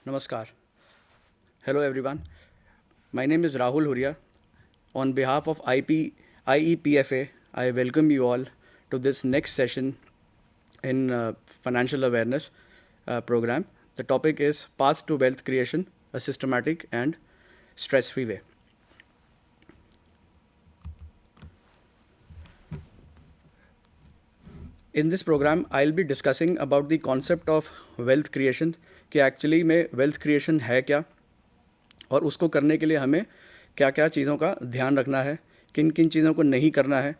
Namaskar. Hello everyone. My name is Rahul Huria. On behalf of IEPFA, I welcome you all to this next session in financial awareness program. The topic is Path to Wealth Creation, a systematic and stress-free way. In this program, I'll be discussing about the concept of wealth creation, कि actually में wealth creation है क्या और उसको करने के लिए हमें क्या क्या चीज़ों का ध्यान रखना है, किन किन चीज़ों को नहीं करना है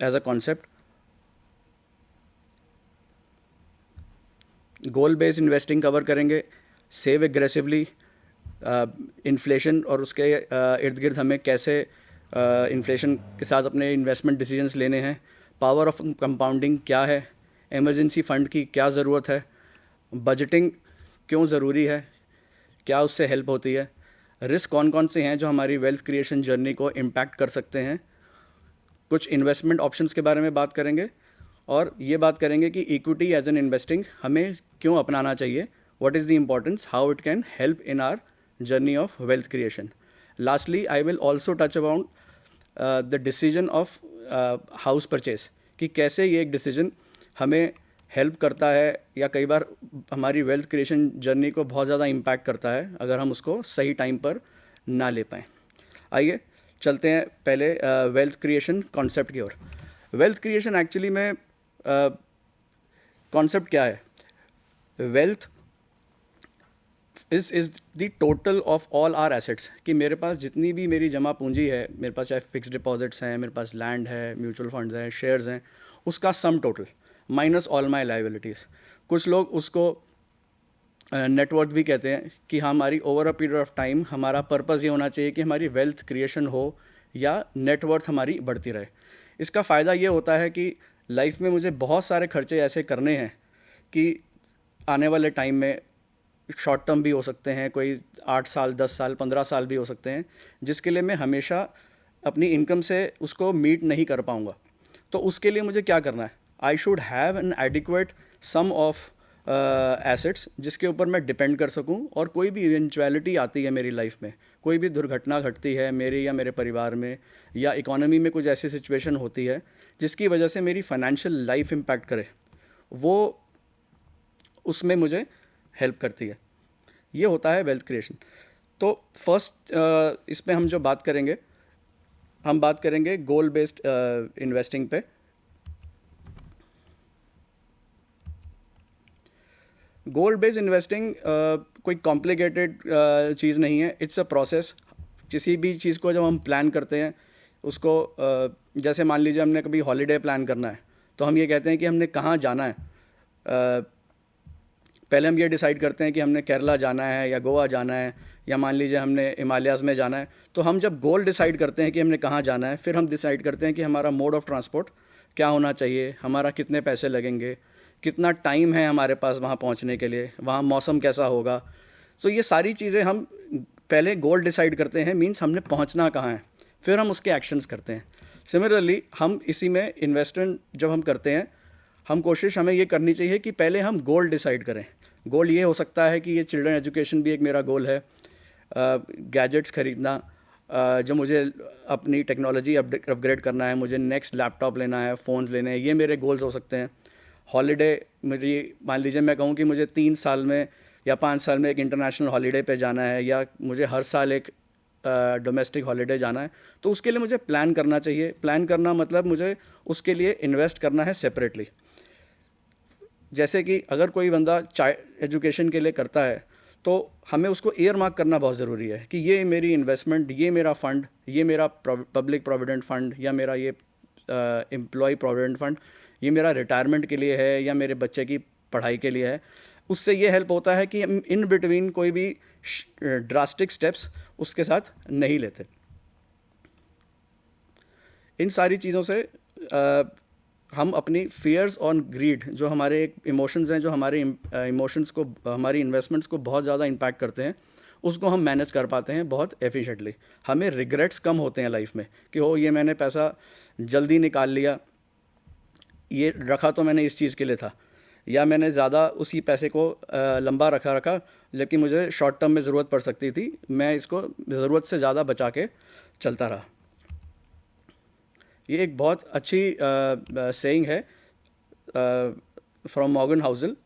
as a concept. Goal based investing cover करेंगे, सेव एग्रेसिवली, इन्फ्लेशन और उसके इर्द गिर्द हमें कैसे इन्फ्लेशन के साथ अपने इन्वेस्टमेंट डिसीजंस लेने हैं, पावर ऑफ कंपाउंडिंग क्या है, इमरजेंसी फ़ंड की क्या ज़रूरत है, बजटिंग क्यों ज़रूरी है, क्या उससे हेल्प होती है, रिस्क कौन कौन से हैं जो हमारी वेल्थ क्रिएशन जर्नी को इम्पैक्ट कर सकते हैं, कुछ इन्वेस्टमेंट ऑप्शंस के बारे में बात करेंगे और ये बात करेंगे कि इक्विटी एज एन इन्वेस्टिंग हमें क्यों अपनाना चाहिए, what is the importance, how it can help in our journey of wealth creation. Lastly I will also touch about the decision of house purchase, कि कैसे ये एक डिसीजन हमें हेल्प करता है या कई बार हमारी वेल्थ क्रिएशन जर्नी को बहुत ज़्यादा इम्पैक्ट करता है अगर हम उसको सही टाइम पर ना ले पाएँ. आइए चलते हैं पहले वेल्थ क्रिएशन कॉन्सेप्ट की ओर. वेल्थ क्रिएशन एक्चुअली में कॉन्सेप्ट क्या है? Wealth is the total of all our assets, कि मेरे पास जितनी भी मेरी जमा पूंजी है, मेरे पास चाहे फिक्स डिपॉजिट्स हैं, मेरे पास लैंड है, म्यूचुअल फंड्स हैं, शेयर्स हैं, उसका sum total minus all my liabilities. कुछ लोग उसको नेटवर्थ भी कहते हैं, कि हमारी over a period of time हमारा पर्पज़ ये होना चाहिए कि हमारी वेल्थ क्रिएशन हो या नेटवर्थ हमारी बढ़ती रहे. इसका फ़ायदा ये होता है कि लाइफ में मुझे बहुत सारे खर्चे ऐसे करने हैं कि आने वाले टाइम में शॉर्ट टर्म भी हो सकते हैं, कोई 8 साल 10 साल 15 साल भी हो सकते हैं, जिसके लिए मैं हमेशा अपनी इनकम से उसको मीट नहीं कर पाऊँगा. तो उसके लिए मुझे क्या करना है? I should have an adequate sum of assets जिसके ऊपर मैं डिपेंड कर सकूं, और कोई भी इवेंचुअलिटी आती है मेरी लाइफ में, कोई भी दुर्घटना घटती है मेरी या मेरे परिवार में, या इकोनॉमी में कुछ ऐसी सिचुएशन होती है जिसकी वजह से मेरी फाइनेंशियल लाइफ इम्पैक्ट करे, वो उसमें मुझे हेल्प करती है. ये होता है वेल्थ क्रिएशन. तो फर्स्ट इस पे हम जो बात करेंगे, हम बात करेंगे गोल बेस्ड इन्वेस्टिंग पे. गोल बेस्ड इन्वेस्टिंग कोई कॉम्प्लिकेटेड चीज़ नहीं है, इट्स अ प्रोसेस. किसी भी चीज़ को जब हम प्लान करते हैं उसको जैसे मान लीजिए हमने कभी हॉलीडे प्लान करना है, तो हम ये कहते हैं कि हमने कहाँ जाना है. पहले हम ये डिसाइड करते हैं कि हमने केरला जाना है या गोवा जाना है, या मान लीजिए हमने हिमालयाज़ में जाना है. तो हम जब गोल डिसाइड करते हैं कि हमने कहाँ जाना है, फिर हम डिसाइड करते हैं कि हमारा मोड ऑफ ट्रांसपोर्ट क्या होना चाहिए, हमारा कितने पैसे लगेंगे, कितना टाइम है हमारे पास वहाँ पहुँचने के लिए, वहाँ मौसम कैसा होगा. सो ये सारी चीज़ें हम पहले गोल डिसाइड करते हैं, मीन्स हमने पहुँचना कहाँ है, फिर हम उसके एक्शंस करते हैं. सिमिलरली हम इसी में इन्वेस्टमेंट जब हम करते हैं, हम कोशिश हमें ये करनी चाहिए कि पहले हम गोल डिसाइड करें. गोल ये हो सकता है कि ये चिल्ड्रन एजुकेशन भी एक मेरा गोल है, गैजेट्स ख़रीदना, जो मुझे अपनी टेक्नोलॉजी अपग्रेड करना है, मुझे नेक्स्ट लैपटॉप लेना है, फ़ोन्स लेने हैं, ये मेरे गोल्स हो सकते हैं. हॉलीडे मेरी, मान लीजिए मैं कहूँ कि मुझे 3 साल में या 5 साल में एक इंटरनेशनल हॉलीडे पे जाना है, या मुझे हर साल एक डोमेस्टिक हॉलीडे जाना है, तो उसके लिए मुझे प्लान करना चाहिए. प्लान करना मतलब मुझे उसके लिए इन्वेस्ट करना है सेपरेटली. जैसे कि अगर कोई बंदा चाइल्ड एजुकेशन के लिए करता है, तो हमें उसको ईयर मार्क करना बहुत ज़रूरी है कि ये मेरी इन्वेस्टमेंट, ये मेरा फ़ंड, ये मेरा पब्लिक प्रोविडेंट फ़ंड, या मेरा ये एम्प्लॉय प्रोविडेंट फ़ंड, ये मेरा रिटायरमेंट के लिए है या मेरे बच्चे की पढ़ाई के लिए है. उससे ये हेल्प होता है कि हम इन बिटवीन कोई भी ड्रास्टिक स्टेप्स उसके साथ नहीं लेते. इन सारी चीज़ों से हम अपनी फियर्स और ग्रीड, जो हमारे एक इमोशंस हैं, जो हमारे इमोशंस को, हमारी इन्वेस्टमेंट्स को बहुत ज़्यादा इम्पैक्ट करते हैं, उसको हम मैनेज कर पाते हैं बहुत एफिशिएंटली. हमें रिग्रेट्स कम होते हैं लाइफ में कि हो ये मैंने पैसा जल्दी निकाल लिया, ये रखा तो मैंने इस चीज़ के लिए था, या मैंने ज़्यादा उसी पैसे को लंबा रखा लेकिन मुझे शॉर्ट टर्म में ज़रूरत पड़ सकती थी, मैं इसको ज़रूरत से ज़्यादा बचा के चलता रहा। ये एक बहुत अच्छी सेइंग है from Morgan Housel,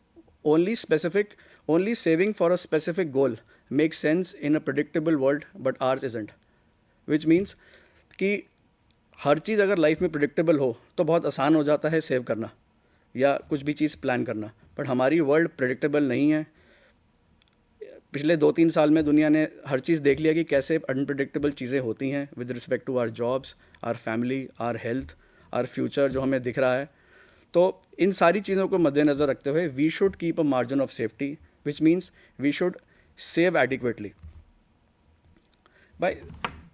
only saving for a specific goal make sense in a predictable world but ours isn't, which means कि हर चीज़ अगर लाइफ में प्रिडिक्टेबल हो तो बहुत आसान हो जाता है सेव करना या कुछ भी चीज़ प्लान करना, बट हमारी वर्ल्ड प्रिडिक्टेबल नहीं है। पिछले 2-3 साल में दुनिया ने हर चीज़ देख लिया कि कैसे अनप्रिडिक्टेबल चीज़ें होती हैं with respect to our jobs, our family, our health, our future जो हमें दिख रहा है। तो इन सारी चीज़ों को मद्देनज़र रखते हुए we should keep a margin of safety, which means we should save adequately. भाई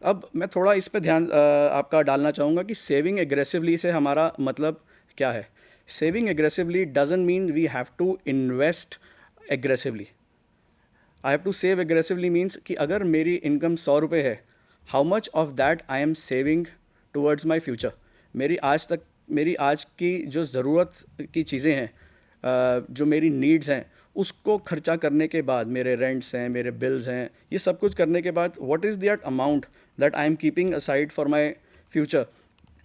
अब मैं थोड़ा इस पे ध्यान आपका डालना चाहूँगा कि सेविंग एग्रेसिवली से हमारा मतलब क्या है। Saving aggressively doesn't mean we have to invest aggressively. I have to save aggressively means कि अगर मेरी इनकम 100 रुपये है, how much of that I am saving towards my future. मेरी आज की जो ज़रूरत की चीज़ें हैं, जो मेरी नीड्स हैं, उसको खर्चा करने के बाद, मेरे रेंट्स हैं, मेरे बिल्स हैं, ये सब कुछ करने के बाद what is that amount that I am keeping aside for my future.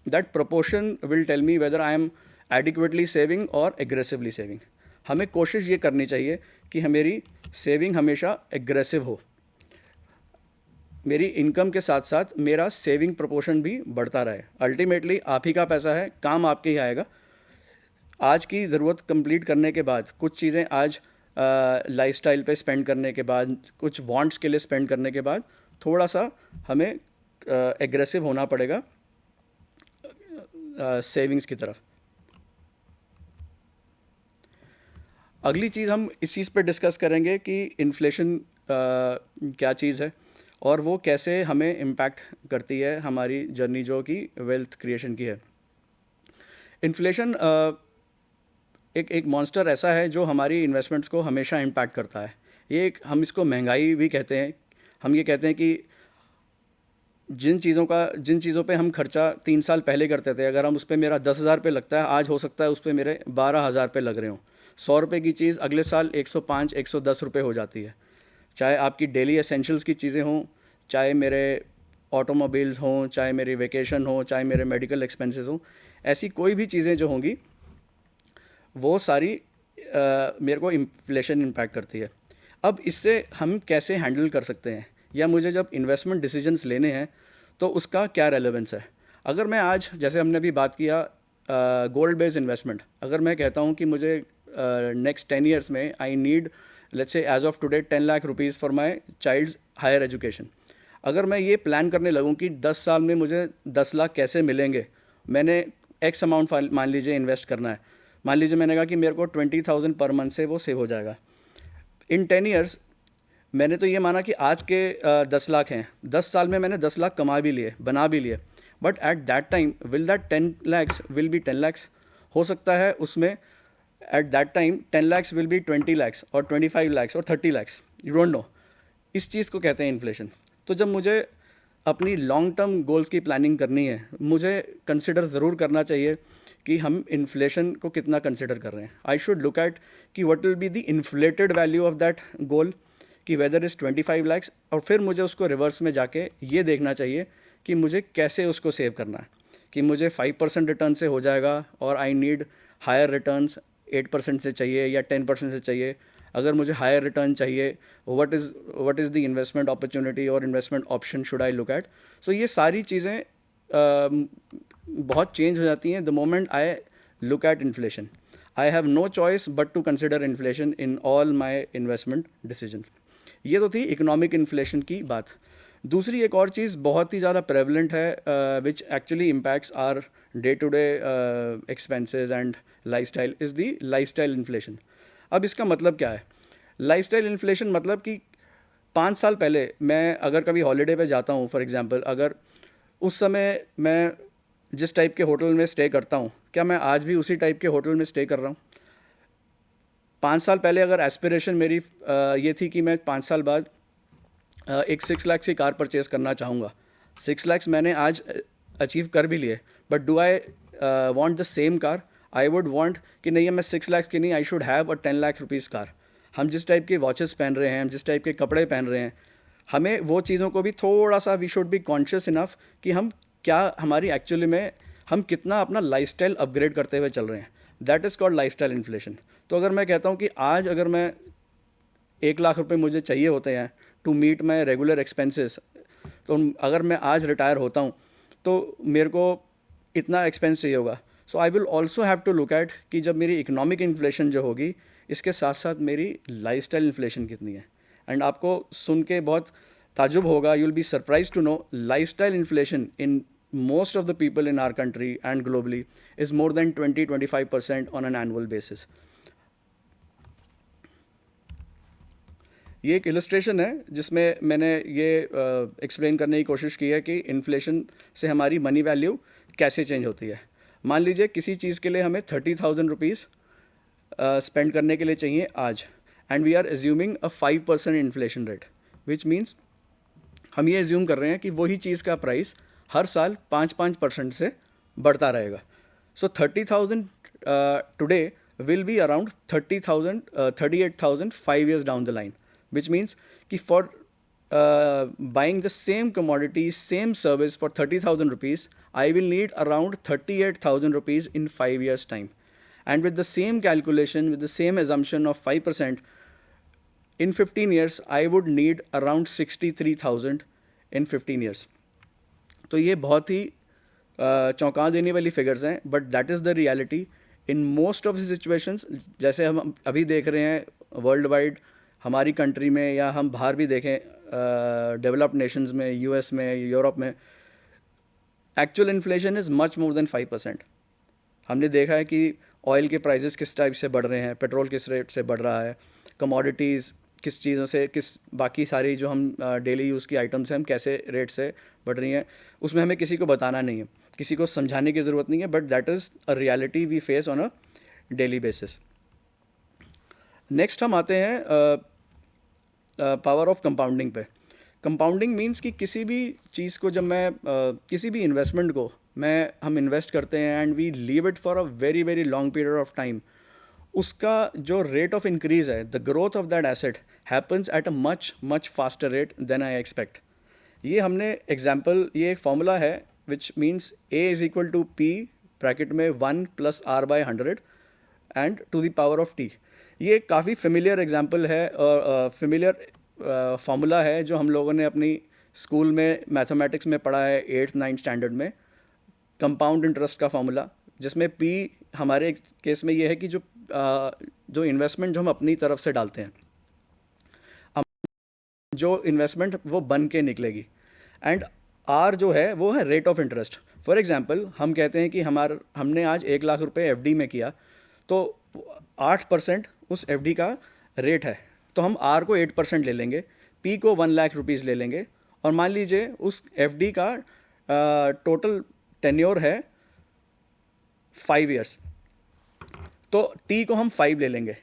That proportion will tell me whether I am adequately saving और एग्रेसिवली सेविंग। हमें कोशिश ये करनी चाहिए कि मेरी सेविंग हमेशा एग्रेसिव हो, मेरी इनकम के साथ साथ मेरा सेविंग प्रपोर्शन भी बढ़ता रहे। अल्टीमेटली आप ही का पैसा है, काम आपके ही आएगा। आज की ज़रूरत कंप्लीट करने के बाद कुछ चीज़ें आज लाइफस्टाइल पे स्पेंड करने के बाद, कुछ वांट्स के लिए स्पेंड करने के बाद थोड़ा सा हमें एग्रेसिव होना पड़ेगा सेविंग्स की तरफ। अगली चीज़ हम इस चीज़ पे डिस्कस करेंगे कि इन्फ्लेशन क्या चीज़ है और वो कैसे हमें इम्पैक्ट करती है हमारी जर्नी जो कि वेल्थ क्रिएशन की है। इन्फ्लेशन एक मॉन्स्टर ऐसा है जो हमारी इन्वेस्टमेंट्स को हमेशा इम्पैक्ट करता है। हम इसको महंगाई भी कहते हैं। हम ये कहते हैं कि जिन चीज़ों पे हम खर्चा 3 साल पहले करते थे, अगर हम उस पर मेरा 10,000 पे लगता है, आज हो सकता है उस पर मेरे 12,000 पे लग रहे हों। 100 रुपये की चीज़ अगले साल 105-110 रुपये हो जाती है। चाहे आपकी डेली एसेंशियल्स की चीज़ें हों, चाहे मेरे ऑटोमोबाइल्स हों, चाहे मेरी वेकेशन हो, चाहे मेरे मेडिकल एक्सपेंसेस हों, ऐसी कोई भी चीज़ें जो होंगी वो सारी मेरे को इन्फ्लेशन इम्पैक्ट करती है। अब इससे हम कैसे हैंडल कर सकते हैं, या मुझे जब इन्वेस्टमेंट डिसीजंस लेने हैं तो उसका क्या रेलेवेंस है। अगर मैं आज, जैसे हमने अभी बात किया गोल्ड बेस्ड इन्वेस्टमेंट, अगर मैं कहता हूँ कि मुझे नेक्स्ट 10 ईयर्स में I need let's say as of today 10 lakh rupees for my child's higher education. अगर मैं ये प्लान करने लगूँ कि 10 साल में मुझे 10 लाख कैसे मिलेंगे, मैंने एक्स अमाउंट मान लीजिए इन्वेस्ट करना है। मान लीजिए मैंने कहा कि मेरे को 20,000 पर मंथ से वो सेव हो जाएगा। इन 10 ईयर्स मैंने तो ये माना कि आज के 10 लाख हैं, 10 साल में मैंने 10 लाख कमा भी लिए, बना भी लिए, but at that time will that 10 lakhs will be 10 lakhs. हो सकता है उसमें at that time 10 lakhs will be 20 lakhs और 25 लैक्स और 30 लैक्स, यू डोंट नो। इस चीज़ को कहते हैं इन्फ्लेशन। तो जब मुझे अपनी लॉन्ग टर्म गोल्स की प्लानिंग करनी है, मुझे कंसिडर ज़रूर करना चाहिए कि हम इन्फ्लेशन को कितना कंसिडर कर रहे हैं। आई शुड लुक एट कि what will be the inflated value of that goal, कि वेदर इज़ 25 लैक्स, और फिर मुझे उसको रिवर्स में जाके ये देखना चाहिए कि मुझे कैसे उसको सेव करना है। कि मुझे 5% रिटर्न से हो जाएगा और आई नीड हायर रिटर्न्स 8% से चाहिए या 10% से चाहिए। अगर मुझे हायर रिटर्न चाहिए, what is the investment opportunity और investment option should I look at. So ये सारी चीज़ें बहुत चेंज हो जाती हैं the moment I look at inflation. I have no choice but to consider inflation in all my investment decision. ये तो थी इकोनॉमिक इन्फ्लेशन की बात। दूसरी एक और चीज़ बहुत ही ज़्यादा प्रेवलेंट है which actually impacts our day to day expenses and lifestyle is the lifestyle inflation. अब इसका मतलब क्या है? लाइफस्टाइल इन्फ्लेशन मतलब कि 5 साल पहले मैं अगर कभी हॉलीडे पे जाता हूँ, फॉर एग्जांपल, अगर उस समय मैं जिस टाइप के होटल में स्टे करता हूँ, क्या मैं आज भी उसी टाइप के होटल में स्टे कर रहा हूँ? 5 साल पहले अगर एस्पिरेशन मेरी ये थी कि मैं 5 साल बाद एक 6 लाख की कार परचेज़ करना चाहूँगा, 6 लाख मैंने आज अचीव कर भी लिए, but do I want the same car? I would want कि नहीं मैं 6 लाख की नहीं, आई should have a 10 lakh rupees car. हम जिस टाइप के वॉचेस पहन रहे हैं, हम जिस टाइप के कपड़े पहन रहे हैं, हमें वो चीज़ों को भी थोड़ा सा we should be conscious enough कि हम क्या हमारी एक्चुअली में हम कितना अपना लाइफस्टाइल अपग्रेड करते हुए चल रहे हैं। That is called lifestyle inflation. तो अगर मैं कहता हूँ कि आज अगर मैं 1 लाख रुपए मुझे चाहिए होते हैं to meet my regular expenses, तो अगर मैं आज रिटायर होता हूँ तो मेरे को इतना एक्सपेंस चाहिए होगा। So I will also have to look at कि जब मेरी इकोनॉमिक इन्फ्लेशन जो होगी, इसके साथ साथ मेरी लाइफस्टाइल इन्फ्लेशन कितनी है। एंड आपको सुन के बहुत ताजुब होगा, you will be surprise to know lifestyle inflation in most of the people in our country and globally is more than 20-25% on an annual basis. ये एक इलस्ट्रेशन है जिसमें मैंने ये एक्सप्लेन करने की कोशिश की है कि इन्फ्लेशन से हमारी मनी वैल्यू कैसे चेंज होती है। मान लीजिए किसी चीज़ के लिए हमें 30,000 रुपीज़ स्पेंड करने के लिए चाहिए आज, and we are assuming a 5% inflation rate, which means हम ये एज्यूम कर रहे हैं कि वही चीज़ का प्राइस हर साल 5% से बढ़ता रहेगा। So 30,000 today will be around 38,000 5 years down the line, which means कि for buying the same commodity same service for 30,000 rupees I will need around 38,000 rupees in 5 years time. And with the same calculation, with the same assumption of 5%, in 15 years I would need around 63,000 in 15 years. तो ये बहुत ही चौंका देने वाली figures हैं, but that is the reality in most of the situations. जैसे हम अभी देख रहे हैं वर्ल्ड वाइड, हमारी कंट्री में या हम बाहर भी देखें डेवलप्ड नेशंस में, यूएस में, यूरोप में, actual inflation is much more than 5%। हमने देखा है कि ऑयल के प्राइसेस किस टाइप से बढ़ रहे हैं, पेट्रोल किस रेट से बढ़ रहा है, कमोडिटीज़ किस चीज़ों से, किस बाकी सारी जो हम डेली यूज़ की आइटम्स हैं हम कैसे रेट से बढ़ रही हैं, उसमें हमें किसी को बताना नहीं है, किसी को समझाने की ज़रूरत नहीं है, but that is a reality we face on a daily basis. Next हम आते हैं पावर ऑफ कंपाउंडिंग पे। कंपाउंडिंग मीन्स कि किसी भी चीज़ को जब मैं किसी भी इन्वेस्टमेंट को हम इन्वेस्ट करते हैं and we leave it for a very very long period of time, उसका जो रेट ऑफ इंक्रीज़ है, the growth of that asset happens at a much much faster rate than I expect. ये हमने example, ये एक formula है which means A is equal to P bracket में 1 + R/100 and to the power of T. ये काफ़ी familiar example है और फेमिलियर फार्मूला है जो हम लोगों ने अपनी स्कूल में मैथमेटिक्स में पढ़ा है 8th 9th स्टैंडर्ड में, कंपाउंड इंटरेस्ट का फार्मूला, जिसमें पी हमारे केस में ये है कि जो इन्वेस्टमेंट जो हम अपनी तरफ से डालते हैं, जो इन्वेस्टमेंट वो बन के निकलेगी, एंड आर जो है वो है rate of interest. For example हम कहते हैं कि हमने आज 1 लाख रुपए एफडी में किया, तो 8% उस एफडी का रेट है, तो हम आर को 8% ले लेंगे, पी को 1 लाख रुपीज़ ले लेंगे, और मान लीजिए उस एफडी का टोटल टेन्योर है 5 years, तो टी को हम 5 ले लेंगे।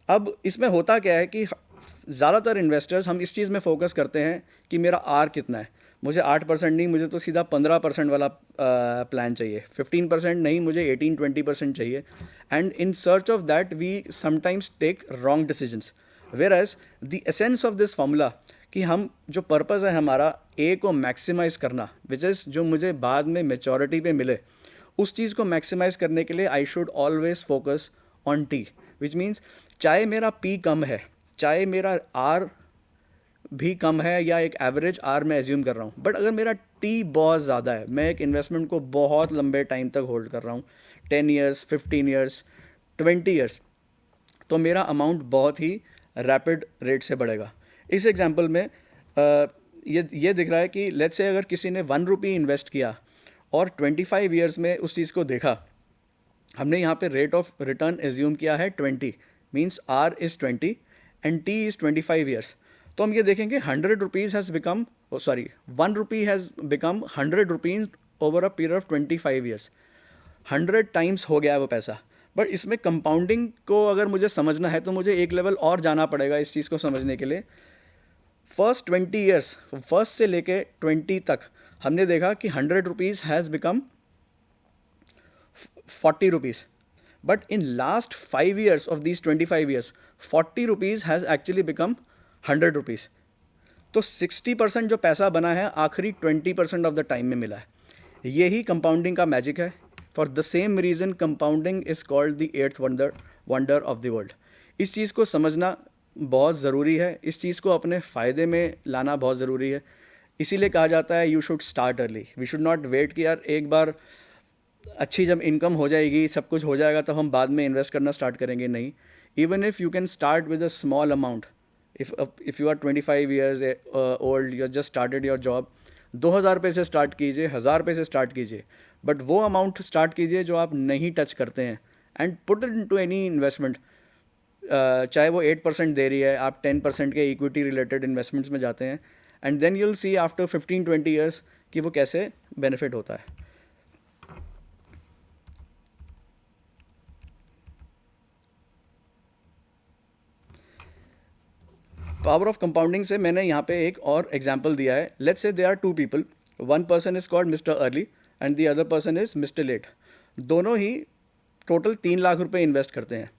अब इसमें होता क्या है कि ज़्यादातर इन्वेस्टर्स हम इस चीज़ में फोकस करते हैं कि मेरा आर कितना है, मुझे 8% नहीं, मुझे तो सीधा 15% वाला प्लान चाहिए, 15% नहीं, मुझे 18-20% चाहिए, and in search of that we sometimes take wrong decisions. Whereas the essence of this formula कि हम जो पर्पज़ है हमारा ए को मैक्सिमाइज़ करना, विच इज़ जो मुझे बाद में मेचोरिटी पे मिले, उस चीज़ को मैक्सिमाइज़ करने के लिए I should always focus on T, which means चाहे मेरा पी कम है, चाहे मेरा आर भी कम है, या एक एवरेज आर मैं एज्यूम कर रहा हूँ, बट अगर मेरा टी बहुत ज़्यादा है, मैं एक इन्वेस्टमेंट को बहुत लंबे टाइम तक होल्ड कर रहा हूँ, 10 years, 15 years, 20 years, तो मेरा अमाउंट बहुत ही रैपिड रेट से बढ़ेगा। इस एग्जांपल में ये दिख रहा है कि लेट्स से अगर किसी ने 1 रुपी इन्वेस्ट किया और 25 years में उस चीज़ को देखा, हमने यहाँ पे रेट ऑफ रिटर्न एज्यूम किया है 20, means R is 20 and T is 25 years, तो हम ये देखेंगे 100 rupees has become 1 rupee has become 100 rupees over a period of 25 years, 100 times हो गया है वो पैसा। बट इसमें कंपाउंडिंग को अगर मुझे समझना है तो मुझे एक लेवल और जाना पड़ेगा इस चीज़ को समझने के लिए। फर्स्ट 20 years, फर्स्ट से लेके 20 तक हमने देखा कि 100 rupees has become 40 rupees, but in last 5 years of these 25 years 40 rupees has actually become 100 rupees. तो 60% जो पैसा बना है आखिरी 20% ऑफ द टाइम में मिला है। यही कंपाउंडिंग का मैजिक है। For the same reason compounding is called the eighth wonder of the world. इस चीज़ को समझना बहुत ज़रूरी है, इस चीज़ को अपने फ़ायदे में लाना बहुत ज़रूरी है। इसीलिए कहा जाता है you should start early. We should not wait कि यार एक बार अच्छी जब इनकम हो जाएगी, सब कुछ हो जाएगा, तब हम बाद में इन्वेस्ट करना स्टार्ट करेंगे। नहीं, even if you can start with a small amount. If you are 25 years old, you just started your job, 2,000 रुपये से स्टार्ट कीजिए, 1,000 रुपये से स्टार्ट कीजिए, बट वो अमाउंट स्टार्ट कीजिए जो आप नहीं टच करते हैं, and put it into any investment. चाहे वो 8% दे रही है, आप 10% के इक्विटी रिलेटेड इन्वेस्टमेंट्स में जाते हैं, and then you'll see after 15-20 years कि वो कैसे बेनिफिट होता है। पावर ऑफ कंपाउंडिंग से मैंने यहाँ पे एक और एग्जाम्पल दिया है। Let's say they are two people, one person is called mister early and the other person is mister late. दोनों ही टोटल 3 लाख रुपए इन्वेस्ट करते हैं।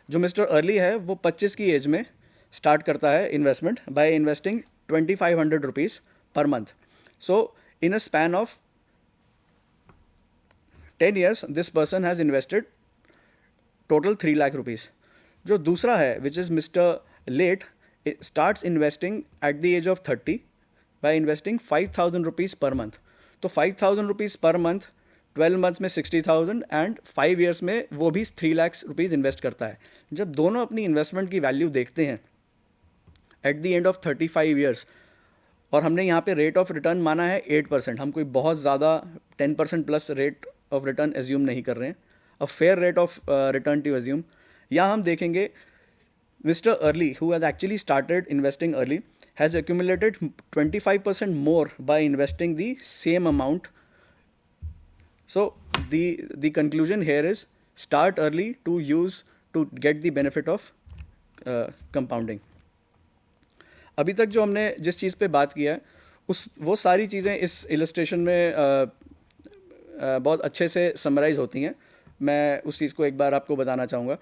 जो मिस्टर अर्ली है वो 25 की एज में स्टार्ट करता है इन्वेस्टमेंट बाय इन्वेस्टिंग 2,500 रुपीज़ पर month. So in a span of 10 years this person has invested total 3 lakh rupees. जो दूसरा है which is mister late, starts investing at the age of 30 by investing 5,000 rupees per month. तो 5,000 rupees per month 12 months में 60,000 and 5 years में वो भी 3 lakh rupees invest करता है। जब दोनों अपनी इन्वेस्टमेंट की वैल्यू देखते हैं at the end of 35 years, और हमने यहाँ पे रेट ऑफ रिटर्न माना है 8%, हम कोई बहुत ज़्यादा 10% plus rate of return assume नहीं कर रहे हैं, a fair rate of return to assume. यहाँ हम देखेंगे Mr. Early, who has actually started investing early, has accumulated 25% more by investing the same amount. So the conclusion here is start early to get the benefit of compounding. अभी तक जो हमने जिस चीज़ पे बात किया है वो सारी चीज़ें इस illustration में बहुत अच्छे से समराइज होती हैं। मैं उस चीज़ को एक बार आपको बताना चाहूँगा।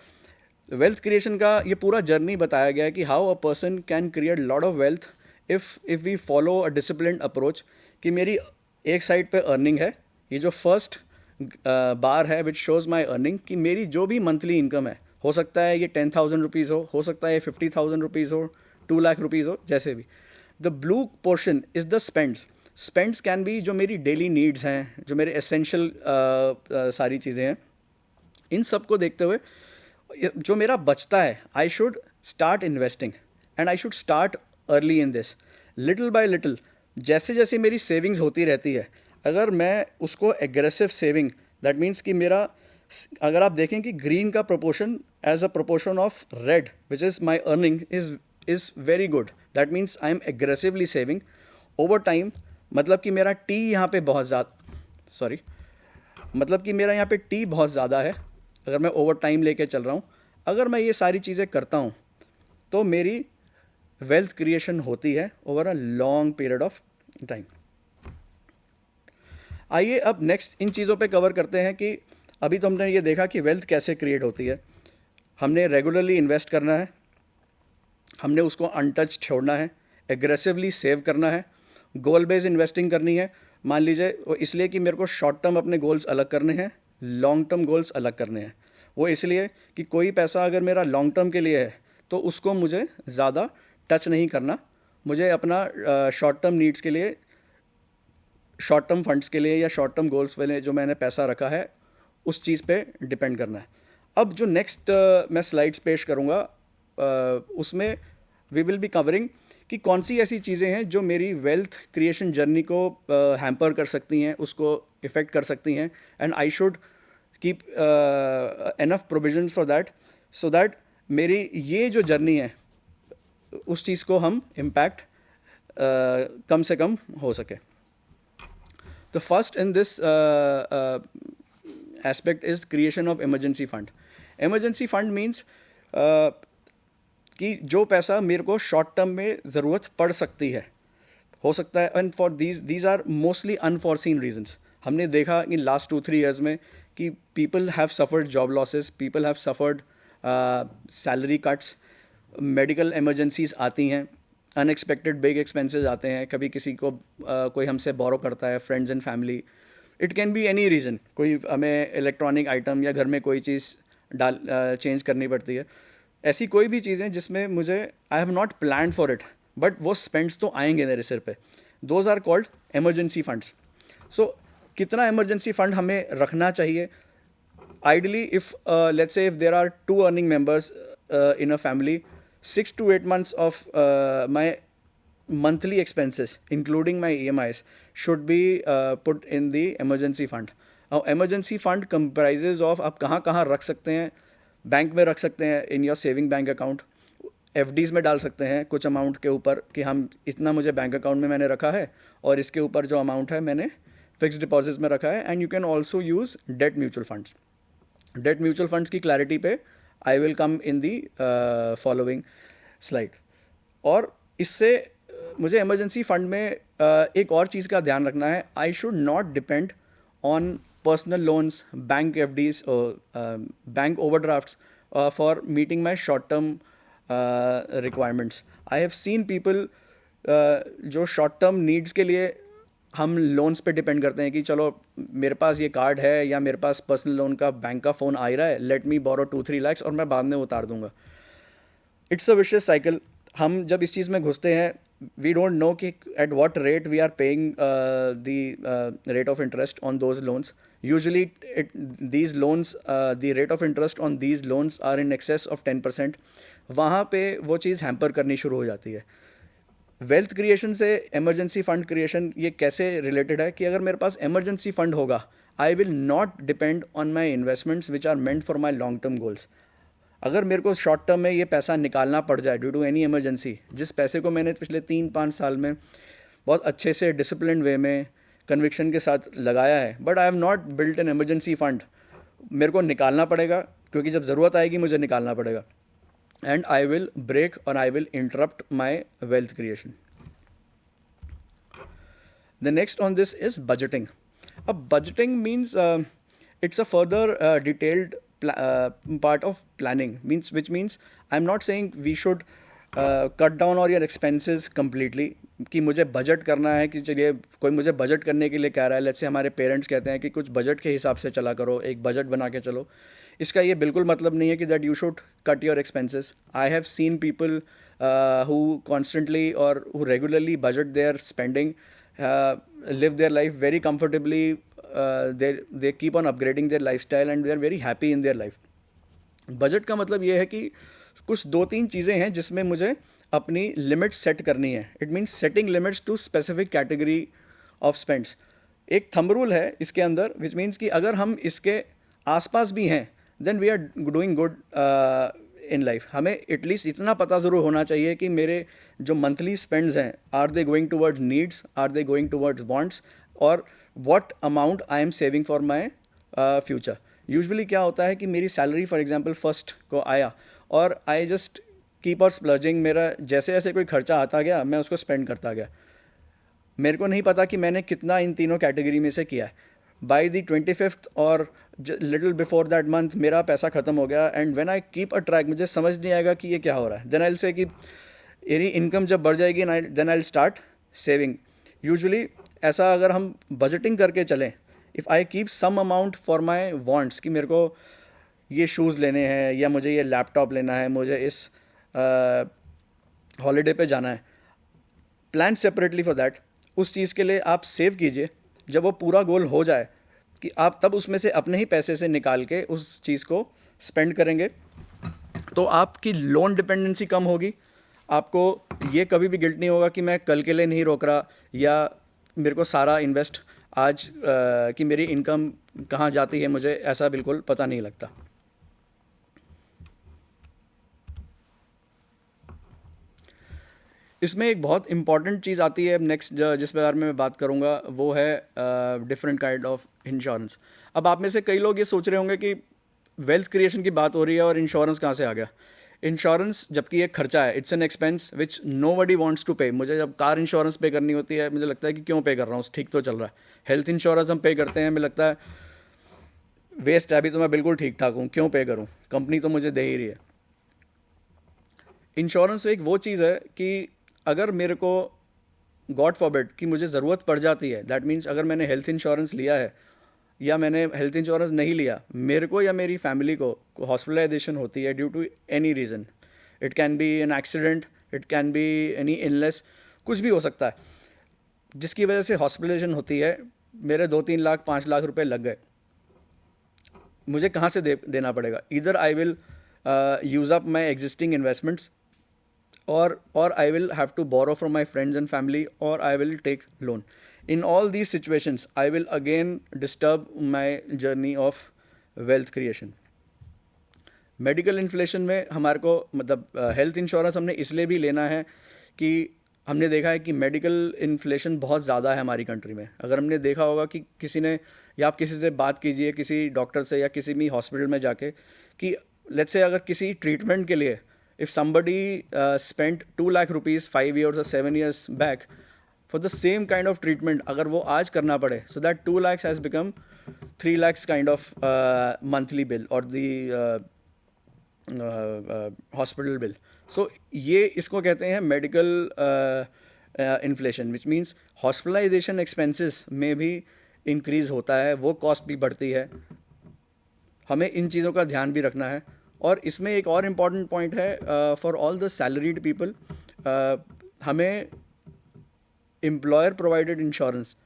वेल्थ क्रिएशन का ये पूरा जर्नी बताया गया है कि how a person can create lot of wealth if we follow a disciplined approach. कि मेरी एक साइड पे अर्निंग है, ये जो फर्स्ट बार है विच शोज़ माई अर्निंग, कि मेरी जो भी मंथली इनकम है, हो सकता है ये 10,000 रुपीज़ हो सकता है ये 50,000 रुपीज़ हो, 2 लाख रुपीज़ हो, जैसे भी। The blue portion is the spends can be जो मेरी डेली नीड्स हैं, जो मेरे एसेंशियल सारी चीज़ें हैं, इन सब को देखते हुए जो मेरा बचता है, I should start investing and I should start early in this. Little bye little जैसे जैसे मेरी सेविंग्स होती रहती है, अगर मैं उसको एग्रेसिव सेविंग, दैट मीन्स कि मेरा, अगर आप देखें कि ग्रीन का proportion as a proportion of red which is my earning is very good, that means I am aggressively saving over time. मतलब कि मेरा टी यहाँ पे बहुत ज़्यादा है अगर मैं ओवर टाइम लेके चल रहा हूँ। अगर मैं ये सारी चीज़ें करता हूँ तो मेरी वेल्थ क्रिएशन होती है over a long period of time. आइए अब नेक्स्ट इन चीज़ों पे कवर करते हैं कि अभी तो हमने ये देखा कि वेल्थ कैसे क्रिएट होती है। हमने रेगुलरली इन्वेस्ट करना है, हमने उसको अनटच छोड़ना है, एग्रेसिवली सेव करना है, गोल बेस्ड इन्वेस्टिंग करनी है। मान लीजिए वो इसलिए कि मेरे को शॉर्ट टर्म अपने गोल्स अलग करने हैं, लॉन्ग टर्म गोल्स अलग करने हैं। वो इसलिए कि कोई पैसा अगर मेरा लॉन्ग टर्म के लिए है तो उसको मुझे ज़्यादा टच नहीं करना, मुझे अपना शॉर्ट टर्म नीड्स के लिए, शॉर्ट टर्म फंड्स के लिए या शॉर्ट टर्म गोल्स वाले जो मैंने पैसा रखा है उस चीज़ पे डिपेंड करना है। अब जो नेक्स्ट मैं स्लाइड्स पेश करूँगा उसमें वी विल बी कवरिंग कि कौन सी ऐसी चीज़ें हैं जो मेरी वेल्थ क्रिएशन जर्नी को हैम्पर कर सकती हैं, उसको इफ़ेक्ट कर सकती हैं, and I should keep enough provisions for that, so that मेरी ये जो जर्नी है उस चीज़ को हम इम्पैक्ट कम से कम हो सके। तो first in this aspect is creation of emergency fund. Emergency fund means कि जो पैसा मेरे को शॉर्ट टर्म में ज़रूरत पड़ सकती है, हो सकता है, and for these are mostly unforeseen reasons. हमने देखा कि लास्ट 2-3 ईयर्स में कि people have suffered job losses, people have suffered salary cuts, medical emergencies आती हैं, अनएक्सपेक्टेड बिग एक्सपेंसेस आते हैं, कभी किसी को कोई हमसे बोरो करता है, friends and family, it can be any reason, कोई हमें इलेक्ट्रॉनिक आइटम या घर में कोई चीज़ चेंज करनी पड़ती है, ऐसी कोई भी चीज़ें जिसमें मुझे I have not plan for it but वो स्पेंड्स तो आएंगे मेरे सिर पे, those are called emergency funds. So कितना एमरजेंसी फंड हमें रखना चाहिए? Ideally, if let's say if there are two earning members in a family, 6 to 8 months of my monthly expenses, including my EMIs, should be put in the emergency fund. Now, emergency fund comprises of आप कहाँ कहाँ रख सकते हैं. Bank में रख सकते हैं, in your saving bank account, FDs में डाल सकते हैं कुछ अमाउंट के ऊपर कि हम इतना मुझे बैंक अकाउंट में मैंने रखा है और इसके ऊपर जो अमाउंट है मैंने फिक्स डिपॉजिट्स में रखा है. And you can also use debt mutual funds. Debt mutual funds की क्लैरिटी पे I will come in the following slide. और इससे मुझे इमरजेंसी फंड में एक और चीज़ का ध्यान रखना है. I should not depend on personal loans, bank FDs, bank overdrafts for meeting my short term requirements. I have seen people जो शॉर्ट टर्म नीड्स के लिए हम लोन्स पे डिपेंड करते हैं कि चलो मेरे पास ये कार्ड है या मेरे पास पर्सनल लोन का बैंक का फ़ोन आ ही रहा है, लेट मी बोरो 2-3 lakhs और मैं बाद में उतार दूंगा. It's a vicious cycle. हम जब इस चीज़ में घुसते हैं, वी डोंट नो कि at what rate we are paying the rate of interest on those loans. Usually these loans, the rate of interest on these loans are in excess of 10%. वहाँ पे वो चीज़ हैम्पर करनी शुरू हो जाती है. Wealth creation से एमरजेंसी फंड क्रिएशन ये कैसे रिलेटेड है कि अगर मेरे पास एमरजेंसी फंड होगा, I will not depend on my investments which are meant for my long term goals. अगर मेरे को शॉर्ट टर्म में ये पैसा निकालना पड़ जाए ड्यू टू एनी इमरजेंसी, जिस पैसे को मैंने पिछले 3-5 साल में बहुत अच्छे से डिसिप्लिन वे में कन्विक्शन के साथ लगाया है, but I have not built N emergency fund, मेरे को निकालना पड़ेगा क्योंकि जब ज़रूरत आएगी मुझे निकालना पड़ेगा. And I will break or I will interrupt my wealth creation. The next on this is budgeting. Budgeting means it's a further detailed part of planning. Which means I'm not saying we should cut down all your expenses completely. कि मुझे budget करना है, कि चलिए कोई मुझे budget करने के लिए कह रहा है, लेट्स से हमारे पेरेंट्स कहते हैं कि कुछ बजट के हिसाब से चला करो, एक बजट बना के चलो. इसका ये बिल्कुल मतलब नहीं है कि that you should cut your expenses. I have seen people who constantly और who regularly budget their spending, live their life very comfortably, they keep on upgrading their life style and they are very happy in their life. Budget का मतलब ये है कि कुछ 2-3 चीज़ें हैं जिसमें मुझे अपनी लिमिट्स सेट करनी है. It means setting limits to specific category of spends. एक थंब रूल है इसके अंदर, विच मीन्स कि अगर हम इसके आसपास भी हैं then we are doing good in life. हमें एटलीस्ट इतना पता ज़रूर होना चाहिए कि मेरे जो मंथली स्पेंड्स हैं, are they going towards needs, are they going towards wants, और what amount I am saving for my future. Usually क्या होता है कि मेरी सैलरी फॉर एग्जांपल फर्स्ट को आया और आई जस्ट कीप ऑन स्प्लर्जिंग. मेरा जैसे जैसे कोई खर्चा आता गया मैं उसको स्पेंड करता गया. मेरे को नहीं पता कि मैंने कितना इन तीनों कैटेगरी में से किया है. बाई दी 25th और लिटिल बिफोर दैट मंथ मेरा पैसा ख़त्म हो गया. And when I keep a track, मुझे समझ नहीं आएगा कि ये क्या हो रहा है. देन आई विल से कि मेरी इनकम जब बढ़ जाएगी then I will start saving. Usually ऐसा अगर हम बजटिंग करके चलें, if I keep some amount for my wants, कि मेरे को ये शूज़ लेने हैं या मुझे ये लैपटॉप लेना है, मुझे इस हॉलीडे पे जाना है, प्लान सेपरेटली फॉर दैट. उस चीज़ के लिए आप सेव कीजिए. जब वो पूरा गोल हो जाए कि आप तब उसमें से अपने ही पैसे से निकाल के उस चीज़ को स्पेंड करेंगे, तो आपकी लोन डिपेंडेंसी कम होगी. आपको ये कभी भी गिल्ट नहीं होगा कि मैं कल के लिए नहीं रोक रहा, या मेरे को सारा इन्वेस्ट आज कि मेरी इनकम कहाँ जाती है मुझे ऐसा बिल्कुल पता नहीं लगता. इसमें एक बहुत इंपॉर्टेंट चीज़ आती है नेक्स्ट, जिस बारे में मैं बात करूँगा, वो है डिफरेंट काइंड ऑफ इंश्योरेंस. अब आप में से कई लोग ये सोच रहे होंगे कि वेल्थ क्रिएशन की बात हो रही है और इंश्योरेंस कहाँ से आ गया. इंश्योरेंस जबकि एक खर्चा है, it's an expense which nobody wants to pay. मुझे जब कार इंश्योरेंस पे करनी होती है मुझे लगता है कि क्यों पे कर रहा हूँ, ठीक तो चल रहा है. हेल्थ इंश्योरेंस हम पे करते हैं, हमें लगता है वेस्ट है, अभी तो मैं बिल्कुल ठीक ठाक हूँ, क्यों पे करूँ, कंपनी तो मुझे दे ही रही है। इंश्योरेंस एक वो चीज़ है कि अगर मेरे को गॉड फॉरबिड कि मुझे ज़रूरत पड़ जाती है, दैट मीन्स अगर मैंने हेल्थ इंश्योरेंस लिया है या मैंने हेल्थ इंश्योरेंस नहीं लिया, मेरे को या मेरी फैमिली को हॉस्पिटलाइजेशन होती है due to any reason, it can be an accident, it can be any illness, कुछ भी हो सकता है जिसकी वजह से हॉस्पिटलाइजेशन होती है, मेरे 2-3 लाख 5 लाख रुपए लग गए, मुझे कहाँ से देना पड़ेगा? इधर I will use up my existing investments, or I will have to borrow from my friends and family, or I will take loan. In all these situations, I will again disturb my journey of wealth creation. Medical inflation में हमारे को मतलब health insurance हमने इसलिए भी लेना है कि हमने देखा है कि मेडिकल इन्फ्लेशन बहुत ज़्यादा है हमारी कंट्री में। अगर हमने देखा होगा कि किसी ने, या आप किसी से बात कीजिए, किसी डॉक्टर से या किसी भी हॉस्पिटल में जाके, कि लेट्स से अगर किसी ट्रीटमेंट के लिए if somebody spent 2 lakh rupees 5 years or 7 years back for the same kind of treatment, अगर वो आज करना पड़े, so that 2 lakhs has become 3 lakhs kind of monthly bill or the hospital bill. So ये इसको कहते हैं medical inflation, which means hospitalization expenses में भी increase होता है, वो cost भी बढ़ती है, हमें इन चीज़ों का ध्यान भी रखना है। और इसमें एक और इम्पॉर्टेंट पॉइंट है for all the salaried people, हमें एम्प्लॉयर प्रोवाइडेड इंश्योरेंस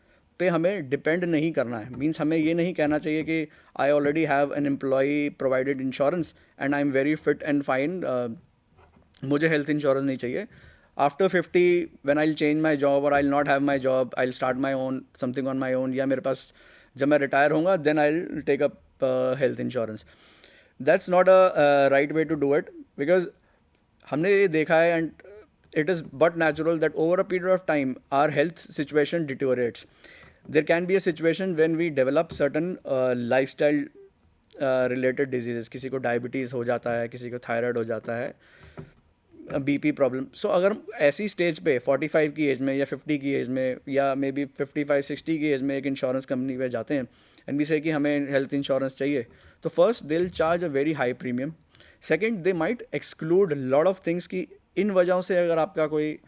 पे हमें डिपेंड नहीं करना है। मींस हमें ये नहीं कहना चाहिए कि I already have an employee provided insurance and I am very fit and fine, मुझे हेल्थ इंश्योरेंस नहीं चाहिए। After 50 when I will change my job और I will not have my job, I will start my own something on my own, या मेरे पास जब मैं retire होऊंगा then I will take up health insurance. That's not a right way to do it, because हमने ये देखा है and it is but natural that over a period of time our health situation deteriorates. There can be a situation when we develop certain lifestyle related diseases. किसी को diabetes हो जाता है, किसी को थायराइड हो जाता है, बीपी प्रॉब्लम। सो अगर ऐसी स्टेज पे 45 की एज में या 50 की एज में या मे बी 55-60 की एज में एक इंश्योरेंस कंपनी पे जाते हैं एंड भी से कि हमें हेल्थ इंश्योरेंस चाहिए, तो first they will charge a very high premium. Second, they might exclude lot of things की इन वजहों से अगर आपका कोई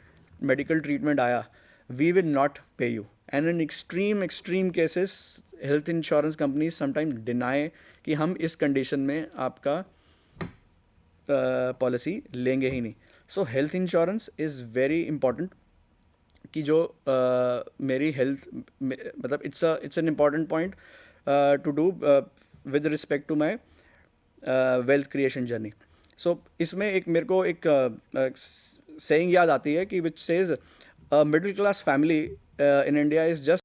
मेडिकल ट्रीटमेंट आया, वी विल नॉट पे you. And in extreme cases health insurance company sometime deny कि हम इस कंडीशन में आपका पॉलिसी लेंगे ही नहीं। So health insurance is very important कि जो मेरी हेल्थ मतलब it's an important point to do with respect to my wealth creation journey. So इसमें एक मेरे को एक सेइंग याद आती है कि which says middle class family in India is just